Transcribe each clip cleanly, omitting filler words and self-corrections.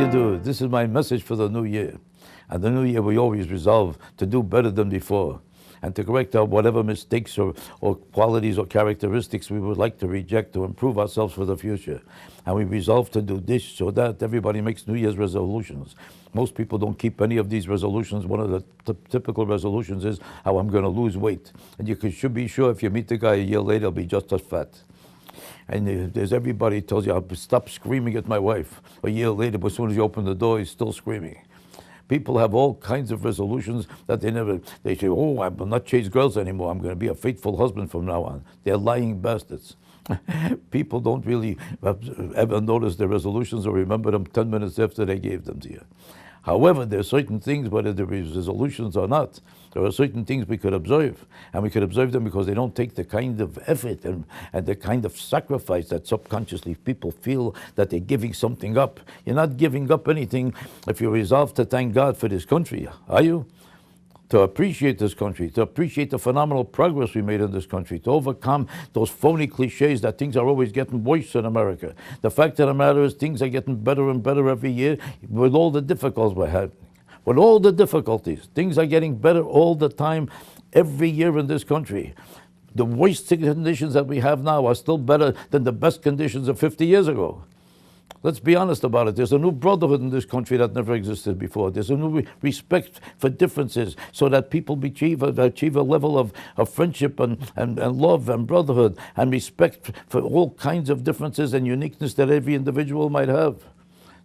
you do? This is my message for the new year. And the new year we always resolve to do better than before and to correct our whatever mistakes or qualities or characteristics we would like to reject to improve ourselves for the future. And we resolve to do this so that everybody makes New Year's resolutions. Most people don't keep any of these resolutions. One of the typical resolutions is how I'm going to lose weight. And you should be sure if you meet the guy a year later, he'll be just as fat. And there's everybody tells you, I'll stop screaming at my wife. A year later, but as soon as you open the door, he's still screaming. People have all kinds of resolutions that they say, oh, I will not chase girls anymore. I'm going to be a faithful husband from now on. They're lying bastards. People don't really ever notice their resolutions or remember them 10 minutes after they gave them to you. However, there are certain things, whether they're resolutions or not, there are certain things we could observe. And we could observe them because they don't take the kind of effort and the kind of sacrifice that subconsciously people feel that they're giving something up. You're not giving up anything if you resolve to thank God for this country, are you? To appreciate this country, to appreciate the phenomenal progress we made in this country, to overcome those phony cliches that things are always getting worse in America. The fact of the matter is things are getting better and better every year with all the difficulties we're having. With all the difficulties, things are getting better all the time, every year in this country. The worst conditions that we have now are still better than the best conditions of 50 years ago. Let's be honest about it. There's a new brotherhood in this country that never existed before. There's a new respect for differences so that people achieve a level of friendship and love and brotherhood and respect for all kinds of differences and uniqueness that every individual might have.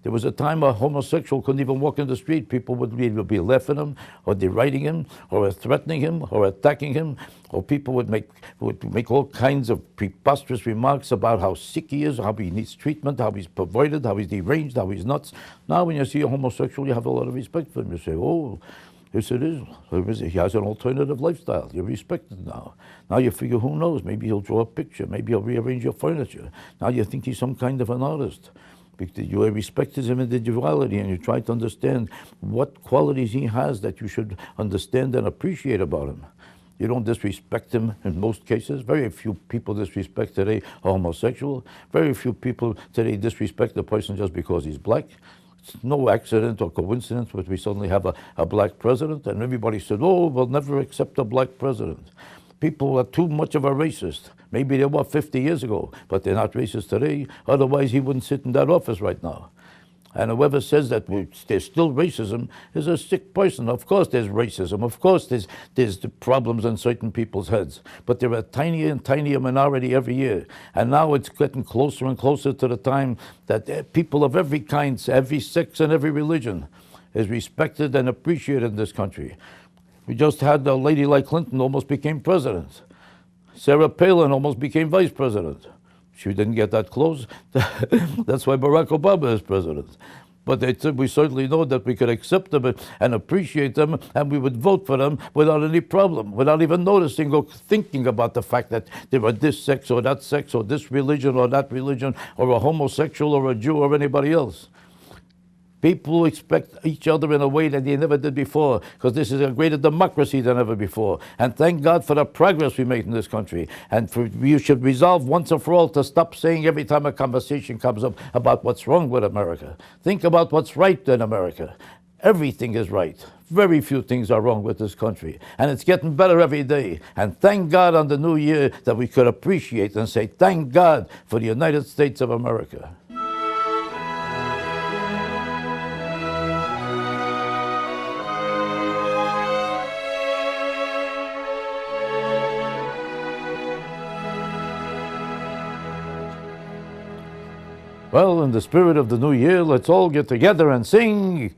There was a time a homosexual couldn't even walk in the street. People would either be laughing him or deriding him or threatening him or attacking him, or people would make all kinds of preposterous remarks about how sick he is, how he needs treatment, how he's perverted, how he's deranged, how he's nuts. Now when you see a homosexual, you have a lot of respect for him. You say, oh, yes it is. He has an alternative lifestyle. You respect it now. Now you figure, who knows, maybe he'll draw a picture, maybe he'll rearrange your furniture. Now you think he's some kind of an artist. Because you respect his individuality and you try to understand what qualities he has that you should understand and appreciate about him. You don't disrespect him in most cases. Very few people disrespect today a homosexual. Very few people today disrespect a person just because he's black. It's no accident or coincidence that we suddenly have a black president, and everybody said, oh, we'll never accept a black president. People are too much of a racist. Maybe they were 50 years ago, but they're not racist today. Otherwise, he wouldn't sit in that office right now. And whoever says that there's still racism is a sick person. Of course there's racism. Of course there's the problems in certain people's heads. But they're a tinier and tinier minority every year. And now it's getting closer and closer to the time that people of every kind, every sex and every religion is respected and appreciated in this country. We just had a lady like Clinton almost became president. Sarah Palin almost became vice president. She didn't get that close. That's why Barack Obama is president. But we certainly know that we could accept them and appreciate them, and we would vote for them without any problem, without even noticing or thinking about the fact that they were this sex or this religion or that religion, or a homosexual or a Jew or anybody else. People expect each other in a way that they never did before, because this is a greater democracy than ever before. And thank God for the progress we made in this country. And we should resolve once and for all to stop saying every time a conversation comes up about what's wrong with America. Think about what's right in America. Everything is right. Very few things are wrong with this country. And it's getting better every day. And thank God on the new year that we could appreciate and say, thank God for the United States of America. Well, in the spirit of the new year, let's all get together and sing.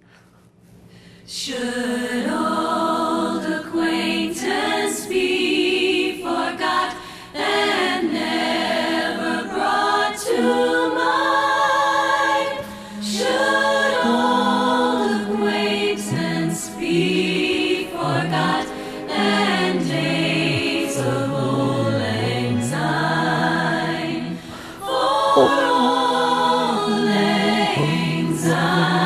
Should old acquaintance be forgot and never brought to mind? Should old acquaintance be forgot and days of old lang syne? For old lang syne.